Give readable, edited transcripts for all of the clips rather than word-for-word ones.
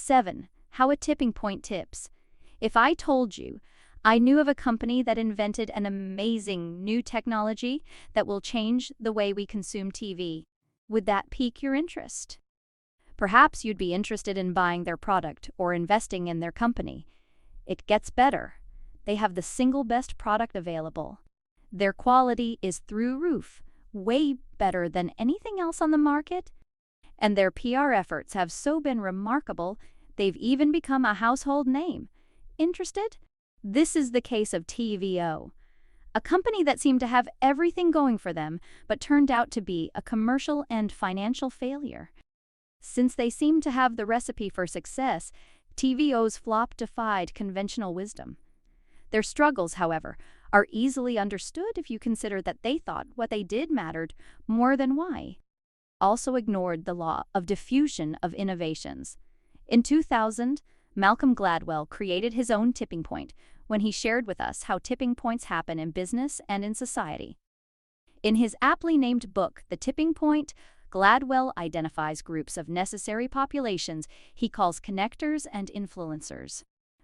7. How a tipping point tips. If I told you I knew of a company that invented an amazing new technology that will change the way we consume TV, would that pique your interest? Perhaps you'd be interested in buying their product or investing in their company. It gets better. They have the single best product available. Their quality is through roof, way better than anything else on the market. And their PR efforts have so been remarkable, they've even become a household name. Interested? This is the case of TVO, a company that seemed to have everything going for them, but turned out to be a commercial and financial failure. Since they seemed to have the recipe for success, TVO's flop defied conventional wisdom. Their struggles, however, are easily understood if you consider that they thought what they did mattered more than why. Also ignored the law of diffusion of innovations. In 2000, Malcolm Gladwell created his own tipping point when he shared with us how tipping points happen in business and in society. In his aptly named book, The Tipping Point, Gladwell identifies groups of necessary populations he calls connectors and influencers.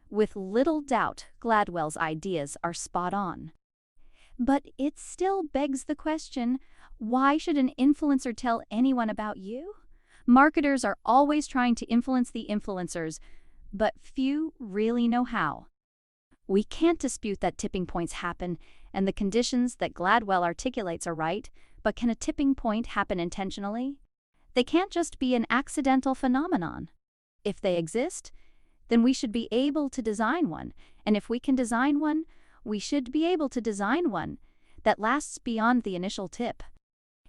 With little doubt, Gladwell's ideas are spot on. But it still begs the question, why should an influencer tell anyone about you? Marketers are always trying to influence the influencers, but few really know how. We can't dispute that tipping points happen, and the conditions that Gladwell articulates are right, but can a tipping point happen intentionally? They can't just be an accidental phenomenon. If they exist, then we should be able to design one, and if we can design one, we should be able to design one that lasts beyond the initial tip.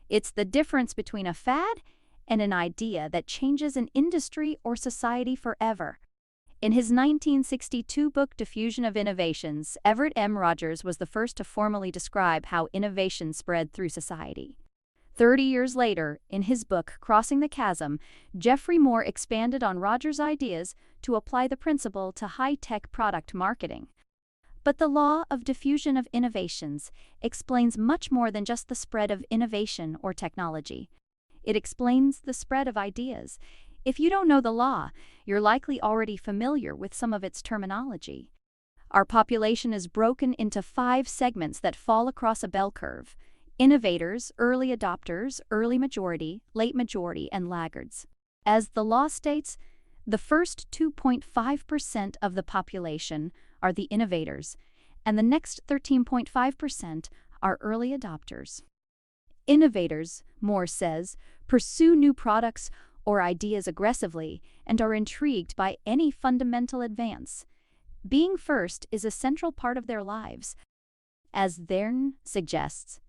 It's the difference between a fad and an idea that changes an industry or society forever. In his 1962 book Diffusion of Innovations, Everett M. Rogers was the first to formally describe how innovation spread through society. 30 years later, in his book Crossing the Chasm, Jeffrey Moore expanded on Rogers' ideas to apply the principle to high-tech product marketing. But the law of diffusion of innovations explains much more than just the spread of innovation or technology. It explains the spread of ideas. If you don't know the law, you're likely already familiar with some of its terminology. Our population is broken into 5 segments that fall across a bell curve: innovators, early adopters, early majority, late majority, and laggards. As the law states, the first 2.5% of the population are the innovators, and the next 13.5% are early adopters. Innovators, Moore says, pursue new products or ideas aggressively and are intrigued by any fundamental advance. Being first is a central part of their lives. As Thern suggests,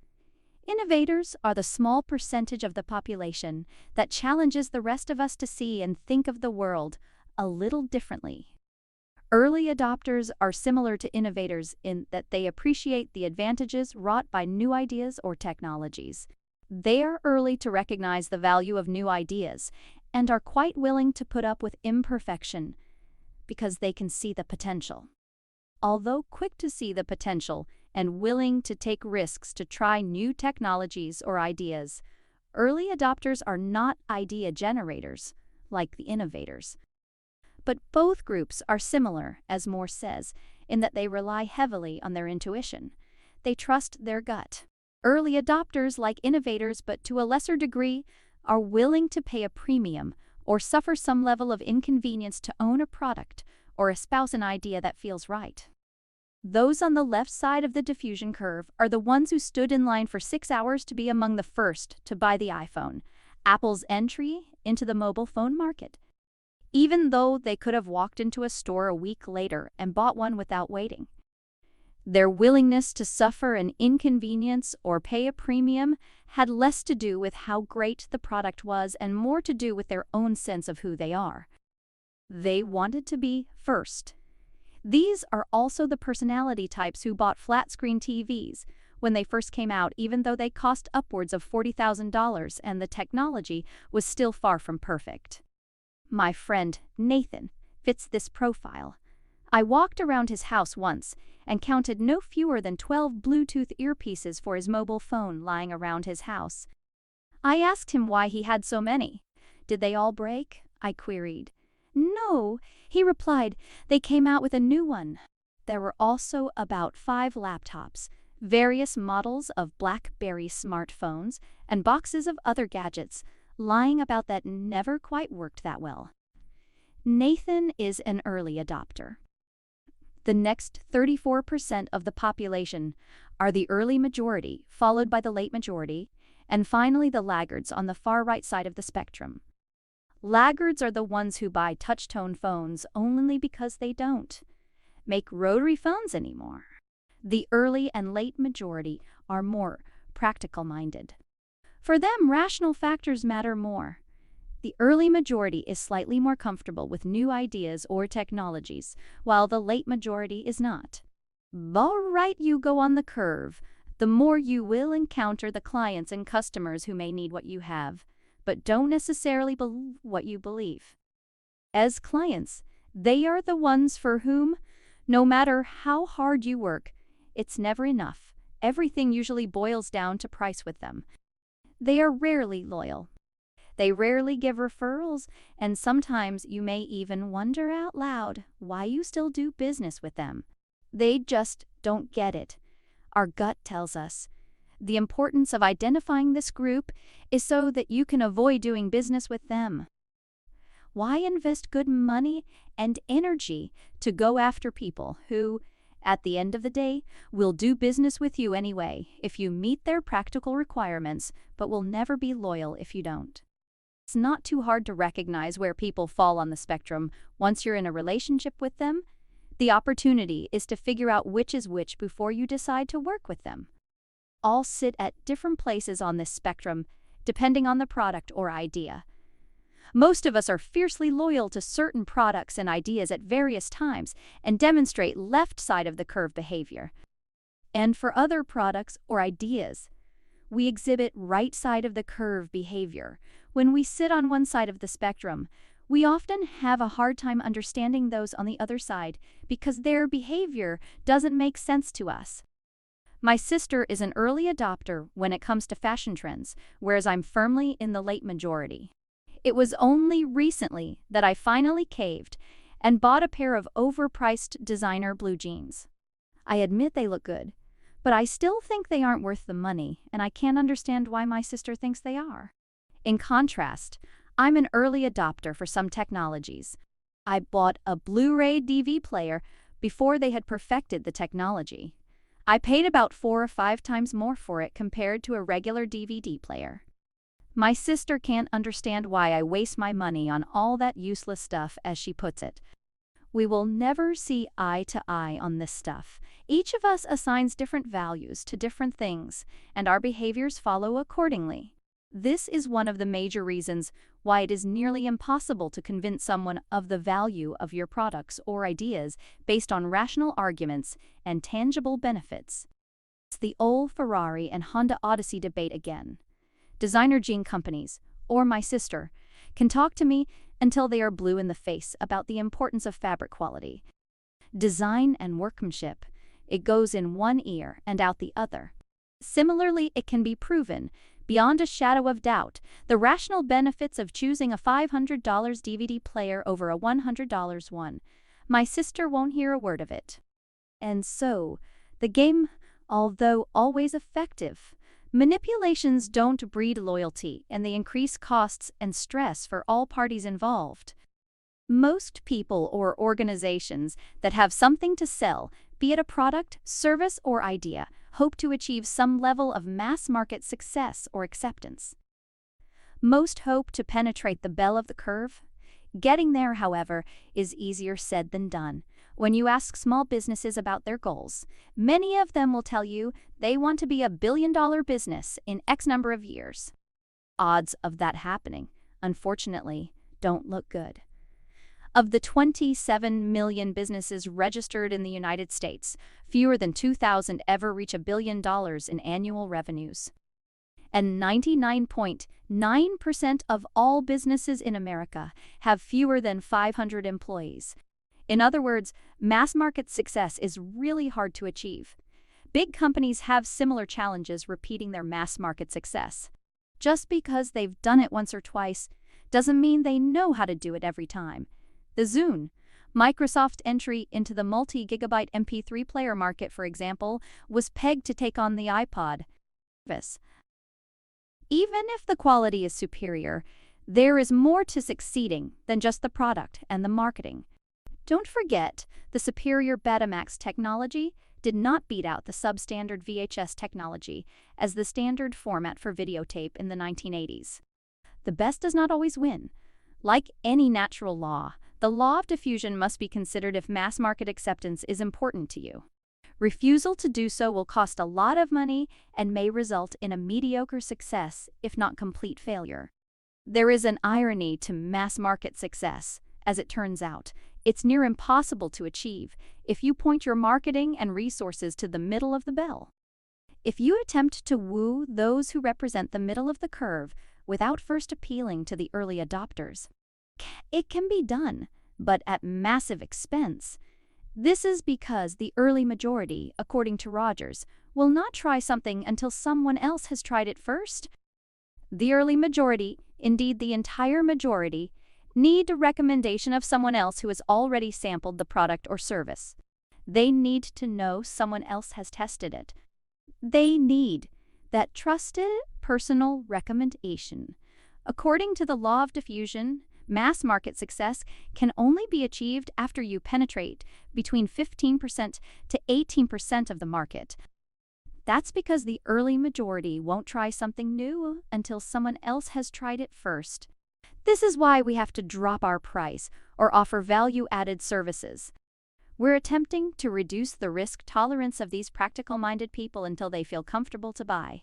innovators are the small percentage of the population that challenges the rest of us to see and think of the world a little differently. Early adopters are similar to innovators in that they appreciate the advantages wrought by new ideas or technologies. They are early to recognize the value of new ideas and are quite willing to put up with imperfection because they can see the potential. Although quick to see the potential and willing to take risks to try new technologies or ideas, early adopters are not idea generators like the innovators. But both groups are similar, as Moore says, in that they rely heavily on their intuition. They trust their gut. Early adopters, like innovators but to a lesser degree, are willing to pay a premium or suffer some level of inconvenience to own a product or espouse an idea that feels right. Those on the left side of the diffusion curve are the ones who stood in line for 6 hours to be among the first to buy the iPhone, Apple's entry into the mobile phone market, even though they could have walked into a store a week later and bought one without waiting. Their willingness to suffer an inconvenience or pay a premium had less to do with how great the product was and more to do with their own sense of who they are. They wanted to be first. These are also the personality types who bought flat-screen TVs when they first came out, even though they cost upwards of $40,000 and the technology was still far from perfect. My friend Nathan fits this profile. I walked around his house once and counted no fewer than 12 Bluetooth earpieces for his mobile phone lying around his house. I asked him why he had so many. Did they all break? I queried. No, no, he replied, they came out with a new one. There were also about 5 laptops, various models of BlackBerry smartphones, and boxes of other gadgets lying about that never quite worked that well. Nathan is an early adopter. The next 34% of the population are the early majority, followed by the late majority, and finally the laggards on the far right side of the spectrum. Laggards are the ones who buy touch-tone phones only because they don't make rotary phones anymore. The early and late majority are more practical-minded. For them, rational factors matter more. The early majority is slightly more comfortable with new ideas or technologies, while the late majority is not. The right you go on the curve, the more you will encounter the clients and customers who may need what you have, but don't necessarily believe what you believe. As clients, they are the ones for whom, no matter how hard you work, it's never enough. Everything usually boils down to price with them. They are rarely loyal. They rarely give referrals, and sometimes you may even wonder out loud why you still do business with them. They just don't get it. Our gut tells us. The importance of identifying this group is so that you can avoid doing business with them. Why invest good money and energy to go after people who, at the end of the day, will do business with you anyway if you meet their practical requirements, but will never be loyal if you don't? It's not too hard to recognize where people fall on the spectrum once you're in a relationship with them. The opportunity is to figure out which is which before you decide to work with them. All sit at different places on this spectrum, depending on the product or idea. Most of us are fiercely loyal to certain products and ideas at various times and demonstrate left side of the curve behavior. And for other products or ideas, we exhibit right side of the curve behavior. When we sit on one side of the spectrum, we often have a hard time understanding those on the other side because their behavior doesn't make sense to us. My sister is an early adopter when it comes to fashion trends, whereas I'm firmly in the late majority. It was only recently that I finally caved and bought a pair of overpriced designer blue jeans. I admit they look good, but I still think they aren't worth the money, and I can't understand why my sister thinks they are. In contrast, I'm an early adopter for some technologies. I bought a Blu-ray DVD player before they had perfected the technology. I paid about 4 or 5 times more for it compared to a regular DVD player. My sister can't understand why I waste my money on all that useless stuff, as she puts it. We will never see eye to eye on this stuff. Each of us assigns different values to different things, and our behaviors follow accordingly. This is one of the major reasons why it is nearly impossible to convince someone of the value of your products or ideas based on rational arguments and tangible benefits. It's the old Ferrari and Honda Odyssey debate again. Designer jean companies, or my sister, can talk to me until they are blue in the face about the importance of fabric quality. Design and workmanship, it goes in one ear and out the other. Similarly, it can be proven, beyond a shadow of doubt, the rational benefits of choosing a $500 DVD player over a $100 one. My sister won't hear a word of it. And so, the game, although always effective, manipulations don't breed loyalty, and they increase costs and stress for all parties involved. Most people or organizations that have something to sell, be it a product, service, or idea, hope to achieve some level of mass market success or acceptance. Most hope to penetrate the bell of the curve. Getting there, however, is easier said than done. When you ask small businesses about their goals, many of them will tell you they want to be a billion-dollar business in X number of years. Odds of that happening, unfortunately, don't look good. Of the 27 million businesses registered in the United States, fewer than 2,000 ever reach $1 billion in annual revenues. And 99.9% of all businesses in America have fewer than 500 employees. In other words, mass market success is really hard to achieve. Big companies have similar challenges repeating their mass market success. Just because they've done it once or twice doesn't mean they know how to do it every time. The Zune, Microsoft's entry into the multi-gigabyte MP3 player market, for example, was pegged to take on the iPod service. Even if the quality is superior, there is more to succeeding than just the product and the marketing. Don't forget, the superior Betamax technology did not beat out the substandard VHS technology as the standard format for videotape in the 1980s. The best does not always win. Like any natural law, the law of diffusion must be considered if mass market acceptance is important to you. Refusal to do so will cost a lot of money and may result in a mediocre success, if not complete failure. There is an irony to mass market success. As it turns out, it's near impossible to achieve if you point your marketing and resources to the middle of the bell. If you attempt to woo those who represent the middle of the curve without first appealing to the early adopters, it can be done, but at massive expense. This is because the early majority, according to Rogers, will not try something until someone else has tried it first. The early majority, indeed the entire majority, need a recommendation of someone else who has already sampled the product or service. They need to know someone else has tested it. They need that trusted personal recommendation. According to the law of diffusion, mass market success can only be achieved after you penetrate between 15% to 18% of the market. That's because the early majority won't try something new until someone else has tried it first. This is why we have to drop our price or offer value-added services. We're attempting to reduce the risk tolerance of these practical-minded people until they feel comfortable to buy.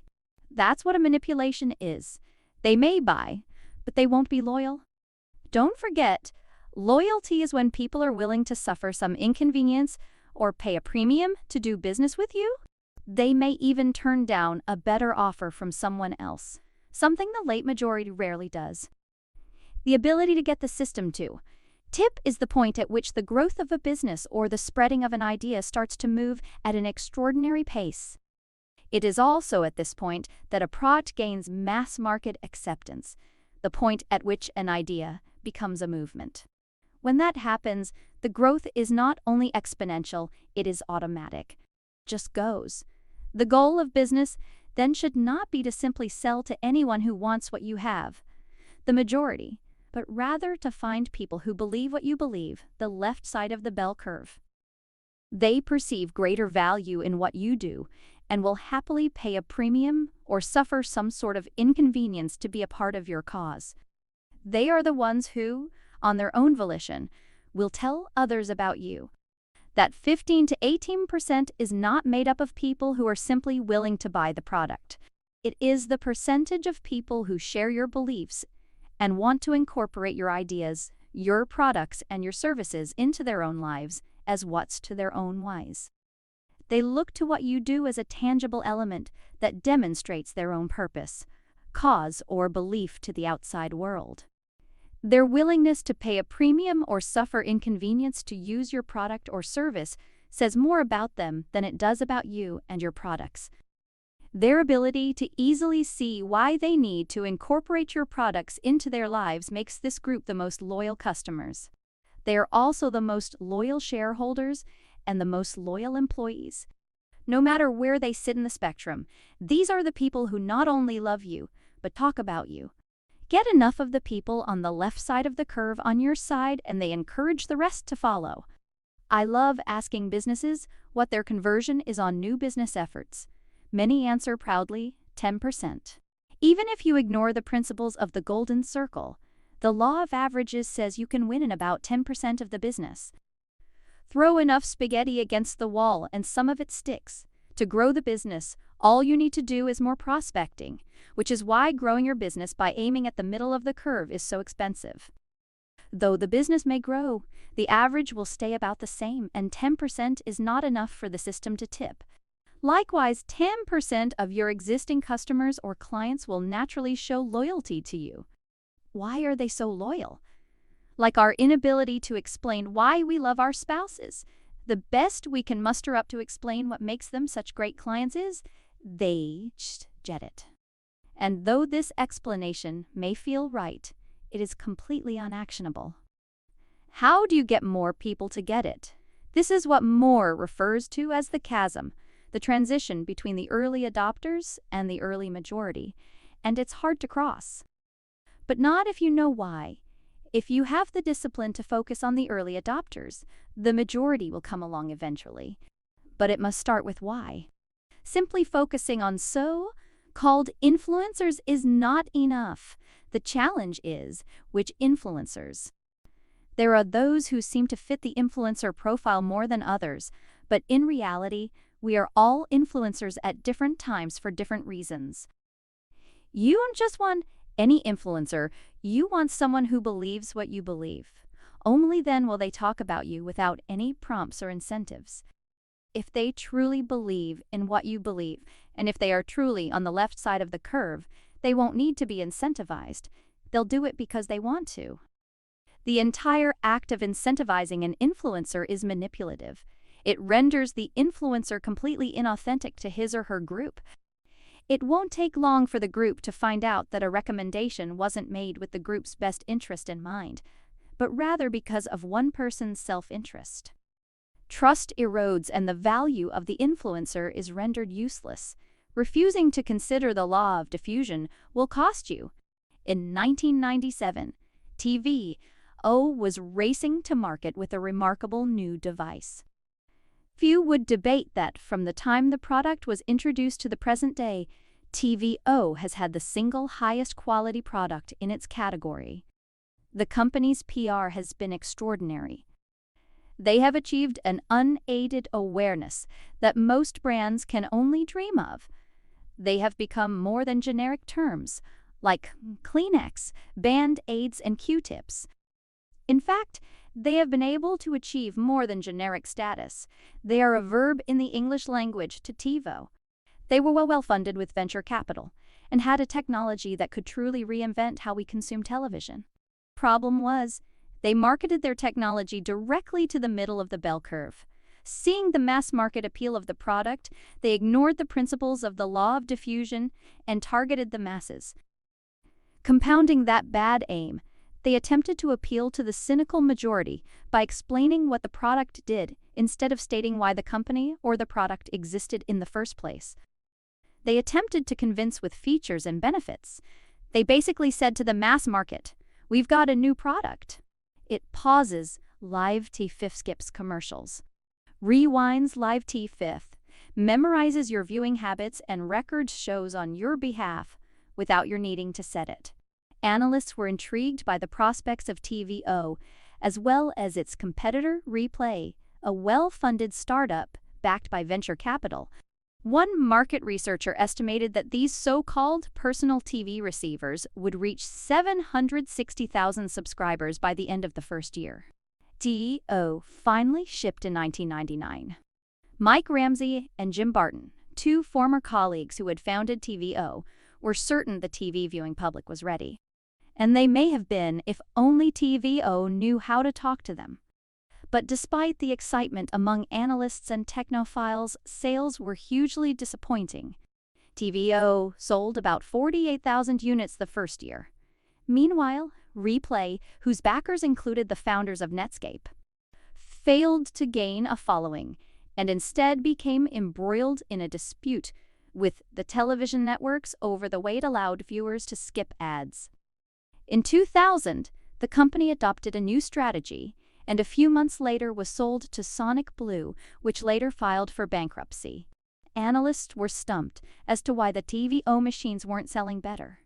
That's what a manipulation is. They may buy, but they won't be loyal. Don't forget, loyalty is when people are willing to suffer some inconvenience or pay a premium to do business with you. They may even turn down a better offer from someone else, something the late majority rarely does. The ability to get the system to tip is the point at which the growth of a business or the spreading of an idea starts to move at an extraordinary pace. It is also at this point that a product gains mass market acceptance, the point at which an idea becomes a movement. When that happens, the growth is not only exponential, it is automatic. Just goes. The goal of business then should not be to simply sell to anyone who wants what you have, the majority, but rather to find people who believe what you believe, the left side of the bell curve. They perceive greater value in what you do and will happily pay a premium or suffer some sort of inconvenience to be a part of your cause. They are the ones who, on their own volition, will tell others about you. That 15 to 18% is not made up of people who are simply willing to buy the product. It is the percentage of people who share your beliefs and want to incorporate your ideas, your products, and your services into their own lives as what's to their own wise. They look to what you do as a tangible element that demonstrates their own purpose, cause, or belief to the outside world. Their willingness to pay a premium or suffer inconvenience to use your product or service says more about them than it does about you and your products. Their ability to easily see why they need to incorporate your products into their lives makes this group the most loyal customers. They are also the most loyal shareholders and the most loyal employees. No matter where they sit in the spectrum, these are the people who not only love you, but talk about you. Get enough of the people on the left side of the curve on your side and they encourage the rest to follow. I love asking businesses what their conversion is on new business efforts. Many answer proudly, 10%. Even if you ignore the principles of the golden circle, the law of averages says you can win in about 10% of the business. Throw enough spaghetti against the wall and some of it sticks. To grow the business, all you need to do is more prospecting, which is why growing your business by aiming at the middle of the curve is so expensive. Though the business may grow, the average will stay about the same, and 10% is not enough for the system to tip. Likewise, 10% of your existing customers or clients will naturally show loyalty to you. Why are they so loyal? Like our inability to explain why we love our spouses, the best we can muster up to explain what makes them such great clients is, they just get it. And though this explanation may feel right, it is completely unactionable. How do you get more people to get it? This is what Moore refers to as the chasm, the transition between the early adopters and the early majority, and it's hard to cross. But not if you know why. If you have the discipline to focus on the early adopters, the majority will come along eventually. But it must start with why. Simply focusing on so-called influencers is not enough. The challenge is, which influencers? There are those who seem to fit the influencer profile more than others, but in reality, we are all influencers at different times for different reasons. You don't just want any influencer, you want someone who believes what you believe. Only then will they talk about you without any prompts or incentives. If they truly believe in what you believe, and if they are truly on the left side of the curve, they won't need to be incentivized. They'll do it because they want to. The entire act of incentivizing an influencer is manipulative. It renders the influencer completely inauthentic to his or her group. It won't take long for the group to find out that a recommendation wasn't made with the group's best interest in mind, but rather because of one person's self-interest. Trust erodes and the value of the influencer is rendered useless. Refusing to consider the law of diffusion will cost you. In 1997, TVO was racing to market with a remarkable new device. Few would debate that from the time the product was introduced to the present day, TVO has had the single highest quality product in its category. The company's PR has been extraordinary. They have achieved an unaided awareness that most brands can only dream of. They have become more than generic terms, like Kleenex, Band-Aids, and Q-tips. In fact, they have been able to achieve more than generic status. They are a verb in the English language to TiVo. They were well-funded with venture capital and had a technology that could truly reinvent how we consume television. Problem was, they marketed their technology directly to the middle of the bell curve. Seeing the mass market appeal of the product, they ignored the principles of the law of diffusion and targeted the masses. Compounding that bad aim, they attempted to appeal to the cynical majority by explaining what the product did instead of stating why the company or the product existed in the first place. They attempted to convince with features and benefits. They basically said to the mass market, "We've got a new product." It pauses Live T5 skips commercials, rewinds Live T5, memorizes your viewing habits and records shows on your behalf without your needing to set it. Analysts were intrigued by the prospects of TVO, as well as its competitor Replay, a well-funded startup backed by venture capital. One market researcher estimated that these so-called personal TV receivers would reach 760,000 subscribers by the end of the first year. TVO finally shipped in 1999. Mike Ramsey and Jim Barton, two former colleagues who had founded TVO, were certain the TV viewing public was ready. And they may have been if only TVO knew how to talk to them. But despite the excitement among analysts and technophiles, sales were hugely disappointing. TVO sold about 48,000 units the first year. Meanwhile, Replay, whose backers included the founders of Netscape, failed to gain a following and instead became embroiled in a dispute with the television networks over the way it allowed viewers to skip ads. In 2000, the company adopted a new strategy, and a few months later was sold to Sonic Blue, which later filed for bankruptcy. Analysts were stumped as to why the TVO machines weren't selling better.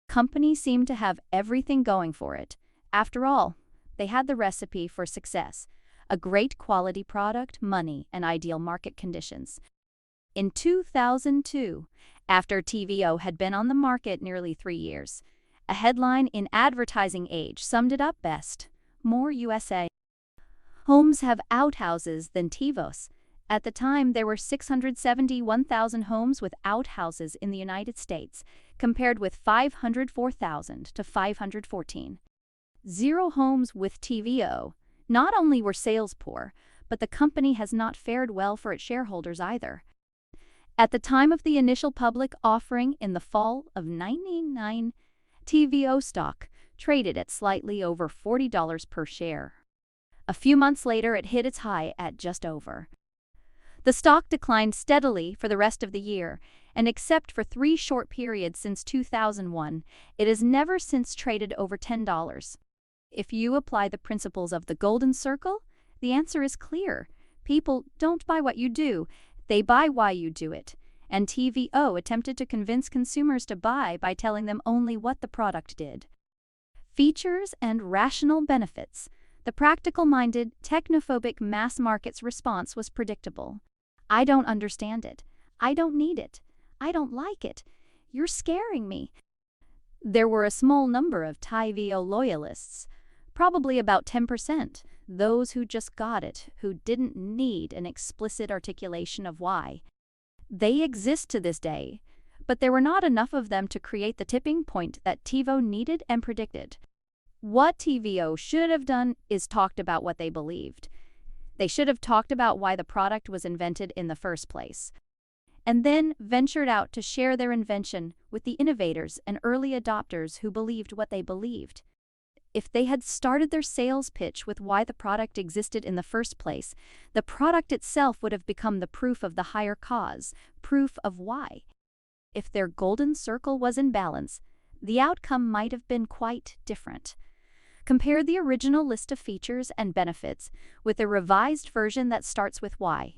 Company seemed to have everything going for it. After all, they had the recipe for success: a great quality product, money, and ideal market conditions. In 2002, after TVO had been on the market nearly 3 years, a headline in Advertising Age summed it up best: more USA homes have outhouses than TiVos. At the time, there were 671,000 homes with outhouses in the United States, compared with 504,000 to 514. 0 homes with TVO. Not only were sales poor, but the company has not fared well for its shareholders either. At the time of the initial public offering in the fall of 1999, TVO stock traded at slightly over $40 per share. A few months later, it hit its high at just over. The stock declined steadily for the rest of the year, and except for 3 short periods since 2001, it has never since traded over $10. If you apply the principles of the golden circle, the answer is clear. People don't buy what you do, they buy why you do it. And TVO attempted to convince consumers to buy by telling them only what the product did. Features and rational benefits. The practical-minded, technophobic mass market's response was predictable. I don't understand it. I don't need it. I don't like it. You're scaring me. There were a small number of TVO loyalists, probably about 10%, those who just got it, who didn't need an explicit articulation of why. They exist to this day, but there were not enough of them to create the tipping point that TiVo needed and predicted. What TVO should have done is talked about what they believed. They should have talked about why the product was invented in the first place, and then ventured out to share their invention with the innovators and early adopters who believed what they believed. If they had started their sales pitch with why the product existed in the first place, the product itself would have become the proof of the higher cause, proof of why. If their golden circle was in balance, the outcome might have been quite different. Compare the original list of features and benefits with a revised version that starts with why.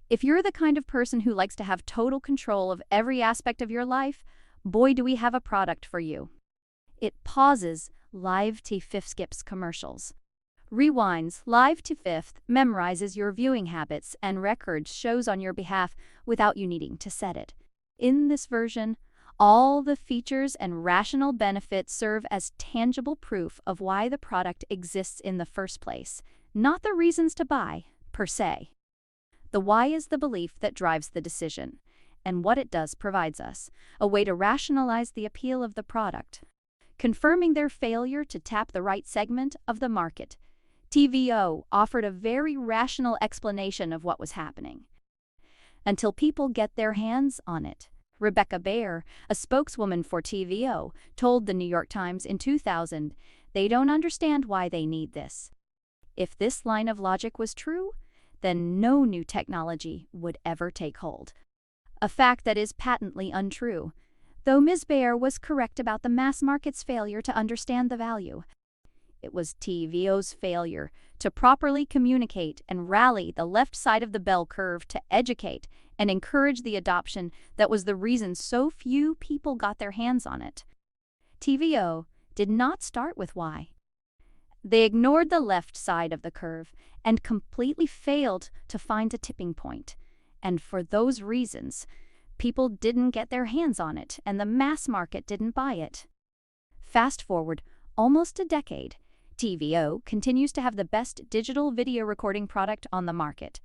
If you're the kind of person who likes to have total control of every aspect of your life, boy, do we have a product for you. It pauses live to fifth skips commercials, rewinds live to fifth, memorizes your viewing habits, and records shows on your behalf without you needing to set it. In this version, all the features and rational benefits serve as tangible proof of why the product exists in the first place, not the reasons to buy, per se. The why is the belief that drives the decision, and what it does provides us a way to rationalize the appeal of the product. Confirming their failure to tap the right segment of the market, TVO offered a very rational explanation of what was happening. Until people get their hands on it. Rebecca Bayer, a spokeswoman for TVO, told the New York Times in 2000, they don't understand why they need this. If this line of logic was true, then no new technology would ever take hold. A fact that is patently untrue, though Ms. Bayer was correct about the mass market's failure to understand the value. It was TVO's failure to properly communicate and rally the left side of the bell curve to educate and encourage the adoption that was the reason so few people got their hands on it. TVO did not start with why. They ignored the left side of the curve and completely failed to find a tipping point. And for those reasons, people didn't get their hands on it and the mass market didn't buy it. Fast forward almost a decade, TVO continues to have the best digital video recording product on the market.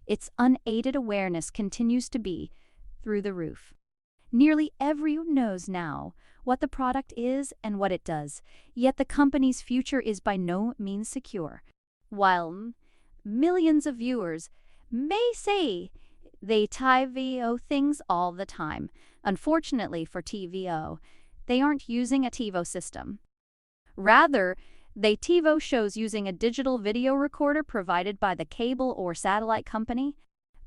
Its unaided awareness continues to be through the roof. Nearly everyone knows now what the product is and what it does, yet the company's future is by no means secure. While millions of viewers may say they TVO things all the time, unfortunately for TVO, they aren't using a TiVo system. Rather, they TiVo shows using a digital video recorder provided by the cable or satellite company.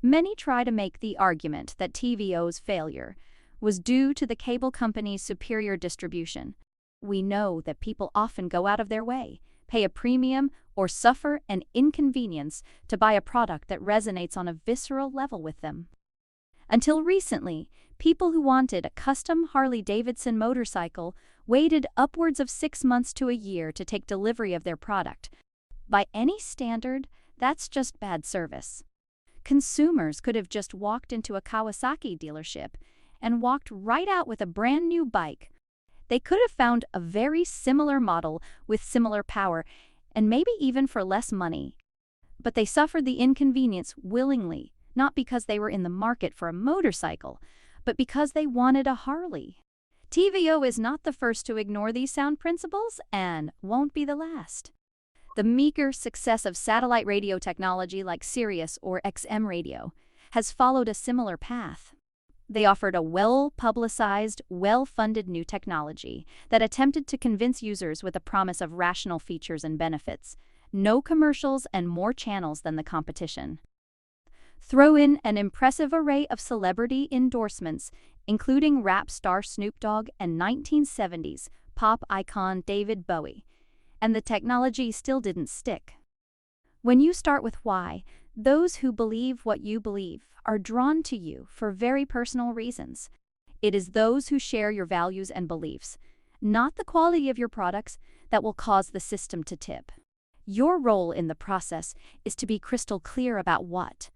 Many try to make the argument that TVO's failure was due to the cable company's superior distribution. We know that people often go out of their way, pay a premium, or suffer an inconvenience to buy a product that resonates on a visceral level with them. Until recently, people who wanted a custom Harley-Davidson motorcycle waited upwards of 6 months to a year to take delivery of their product. By any standard, that's just bad service. Consumers could have just walked into a Kawasaki dealership and walked right out with a brand new bike. They could have found a very similar model with similar power, and maybe even for less money. But they suffered the inconvenience willingly, not because they were in the market for a motorcycle, but because they wanted a Harley. TVO is not the first to ignore these sound principles and won't be the last. The meager success of satellite radio technology like Sirius or XM radio has followed a similar path. They offered a well-publicized, well-funded new technology that attempted to convince users with a promise of rational features and benefits, no commercials, and more channels than the competition. Throw in an impressive array of celebrity endorsements, including rap star Snoop Dogg and 1970s pop icon David Bowie, and the technology still didn't stick. When you start with why, those who believe what you believe are drawn to you for very personal reasons. It is those who share your values and beliefs, not the quality of your products, that will cause the system to tip. Your role in the process is to be crystal clear about what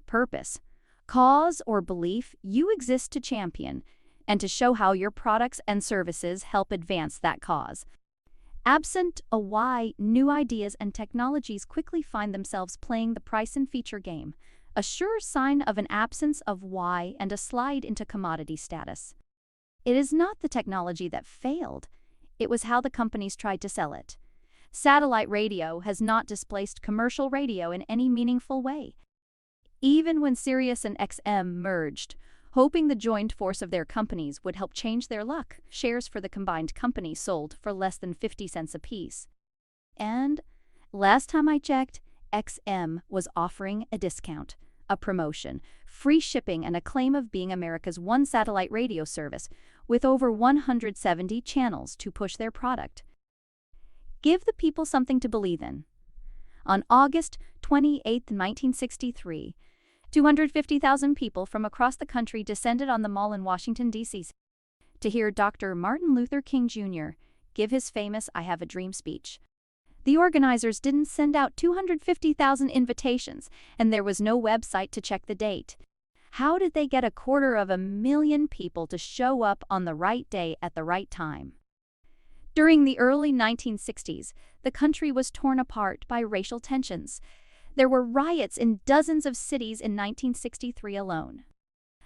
purpose, cause, or belief you exist to champion, and to show how your products and services help advance that cause. Absent a why, new ideas and technologies quickly find themselves playing the price and feature game, a sure sign of an absence of why and a slide into commodity status. It is not the technology that failed, it was how the companies tried to sell it. Satellite radio has not displaced commercial radio in any meaningful way. Even when Sirius and XM merged, hoping the joint force of their companies would help change their luck, shares for the combined company sold for less than 50 cents apiece. And, last time I checked, XM was offering a discount, a promotion, free shipping, and a claim of being America's one satellite radio service with over 170 channels to push their product. Give the people something to believe in. On August 28, 1963, 250,000 people from across the country descended on the Mall in Washington, D.C. to hear Dr. Martin Luther King Jr. give his famous I Have a Dream speech. The organizers didn't send out 250,000 invitations, and there was no website to check the date. How did they get 250,000 people to show up on the right day at the right time? During the early 1960s, the country was torn apart by racial tensions. There were riots in dozens of cities in 1963 alone.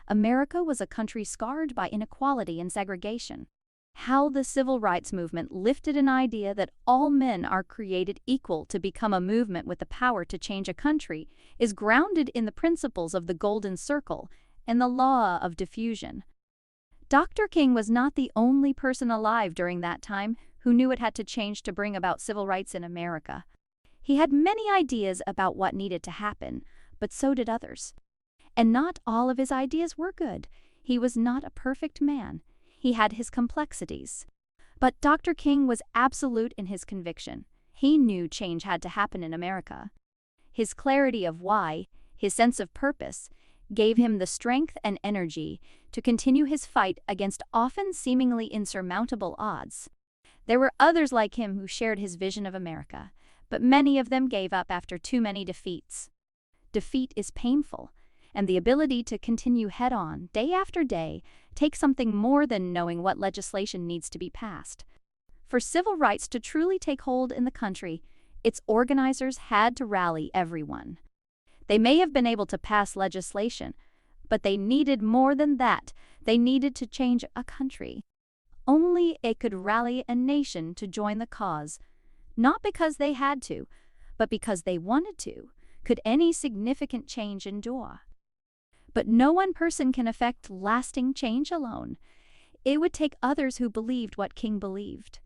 America was a country scarred by inequality and segregation. How the civil rights movement lifted an idea that all men are created equal to become a movement with the power to change a country is grounded in the principles of the Golden Circle and the law of diffusion. Dr. King was not the only person alive during that time who knew it had to change to bring about civil rights in America. He had many ideas about what needed to happen, but so did others. And not all of his ideas were good. He was not a perfect man. He had his complexities. But Dr. King was absolute in his conviction. He knew change had to happen in America. His clarity of why, his sense of purpose, gave him the strength and energy to continue his fight against often seemingly insurmountable odds. There were others like him who shared his vision of America, but many of them gave up after too many defeats. Defeat is painful, and the ability to continue head-on, day after day, takes something more than knowing what legislation needs to be passed. For civil rights to truly take hold in the country, its organizers had to rally everyone. They may have been able to pass legislation, but they needed more than that. They needed to change a country. Only it could rally a nation to join the cause, not because they had to, but because they wanted to. Could any significant change endure? But no one person can effect lasting change alone. It would take others who believed what King believed.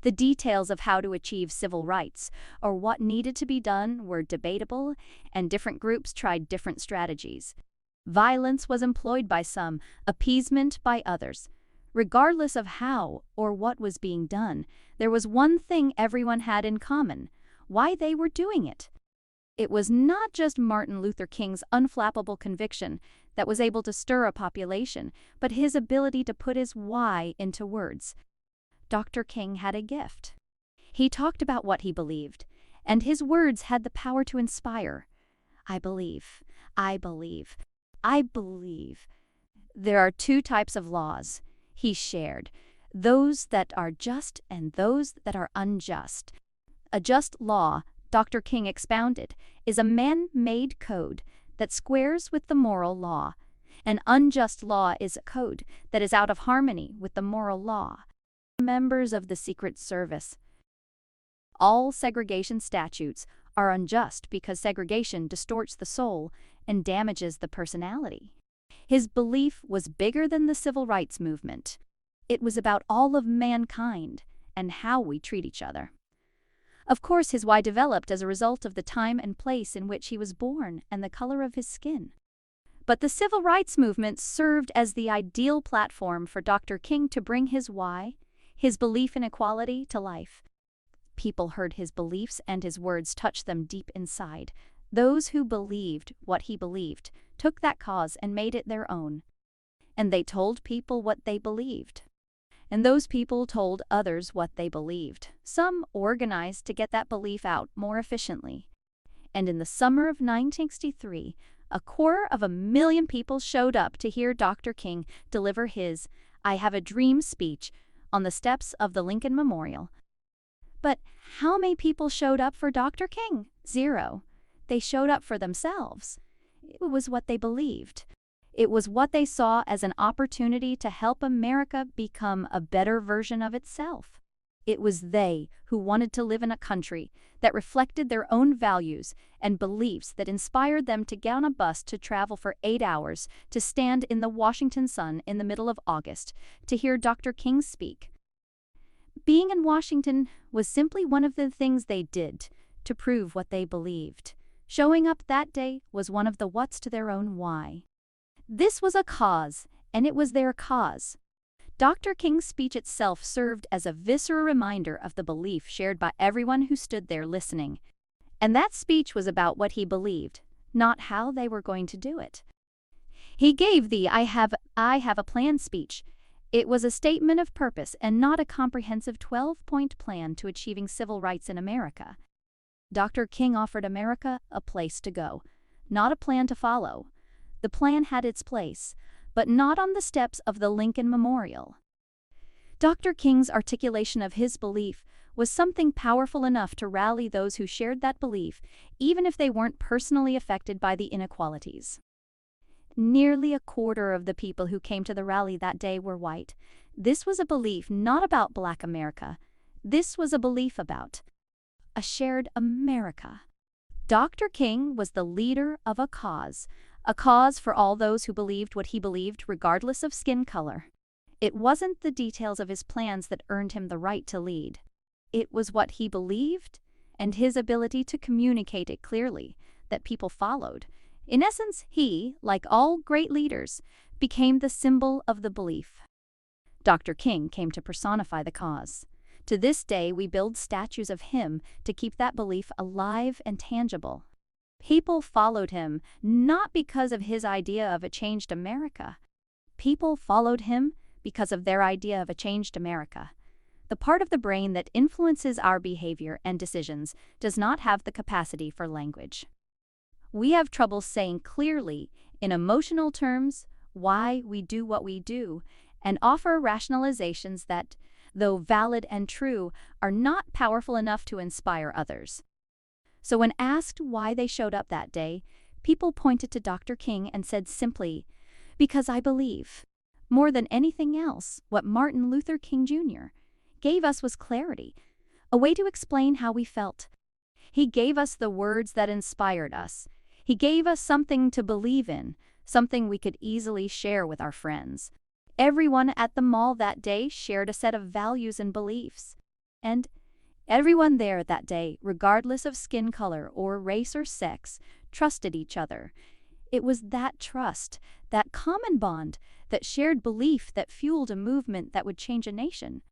The details of how to achieve civil rights, or what needed to be done, were debatable, and different groups tried different strategies. Violence was employed by some, appeasement by others. Regardless of how or what was being done, there was one thing everyone had in common: why they were doing it. It was not just Martin Luther King's unflappable conviction that was able to stir a population, but his ability to put his why into words. Dr. King had a gift. He talked about what he believed, and his words had the power to inspire. I believe, I believe, I believe. There are two types of laws, he shared: those that are just and those that are unjust. A just law, Dr. King expounded, is a man-made code that squares with the moral law. An unjust law is a code that is out of harmony with the moral law. Members of the Secret Service. All segregation statutes are unjust because segregation distorts the soul and damages the personality. His belief was bigger than the civil rights movement. It was about all of mankind and how we treat each other. Of course, his why developed as a result of the time and place in which he was born and the color of his skin. But the civil rights movement served as the ideal platform for Dr. King to bring his why, his belief in equality, to life. People heard his beliefs and his words touch them deep inside. Those who believed what he believed took that cause and made it their own. And they told people what they believed. And those people told others what they believed. Some organized to get that belief out more efficiently. And in the summer of 1963, a quarter of a million people showed up to hear Dr. King deliver his "I Have a Dream" speech on the steps of the Lincoln Memorial. But how many people showed up for Dr. King? 0. They showed up for themselves. It was what they believed. It was what they saw as an opportunity to help America become a better version of itself. It was they who wanted to live in a country that reflected their own values and beliefs, that inspired them to get on a bus to travel for 8 hours, to stand in the Washington sun in the middle of August, to hear Dr. King speak. Being in Washington was simply one of the things they did to prove what they believed. Showing up that day was one of the what's to their own why. This was a cause, and it was their cause. Dr. King's speech itself served as a visceral reminder of the belief shared by everyone who stood there listening. And that speech was about what he believed, not how they were going to do it. He gave the I have a plan speech. It was a statement of purpose and not a comprehensive 12-point plan to achieving civil rights in America. Dr. King offered America a place to go, not a plan to follow. The plan had its place, but not on the steps of the Lincoln Memorial. Dr. King's articulation of his belief was something powerful enough to rally those who shared that belief, even if they weren't personally affected by the inequalities. Nearly a quarter of the people who came to the rally that day were white. This was a belief not about Black America. This was a belief about a shared America. Dr. King was the leader of a cause for all those who believed what he believed, regardless of skin color. It wasn't the details of his plans that earned him the right to lead. It was what he believed and his ability to communicate it clearly that people followed. In essence, he, like all great leaders, became the symbol of the belief. Dr. King came to personify the cause. To this day, we build statues of him to keep that belief alive and tangible. People followed him not because of his idea of a changed America. People followed him because of their idea of a changed America. The part of the brain that influences our behavior and decisions does not have the capacity for language. We have trouble saying clearly, in emotional terms, why we do what we do, and offer rationalizations that, though valid and true, are not powerful enough to inspire others. So when asked why they showed up that day, people pointed to Dr. King and said simply, "Because I believe." More than anything else, what Martin Luther King Jr. gave us was clarity, a way to explain how we felt. He gave us the words that inspired us. He gave us something to believe in, something we could easily share with our friends. Everyone at the mall that day shared a set of values and beliefs. And everyone there that day, regardless of skin color or race or sex, trusted each other. It was that trust, that common bond, that shared belief that fueled a movement that would change a nation.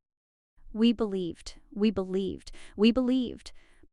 We believed, we believed, we believed.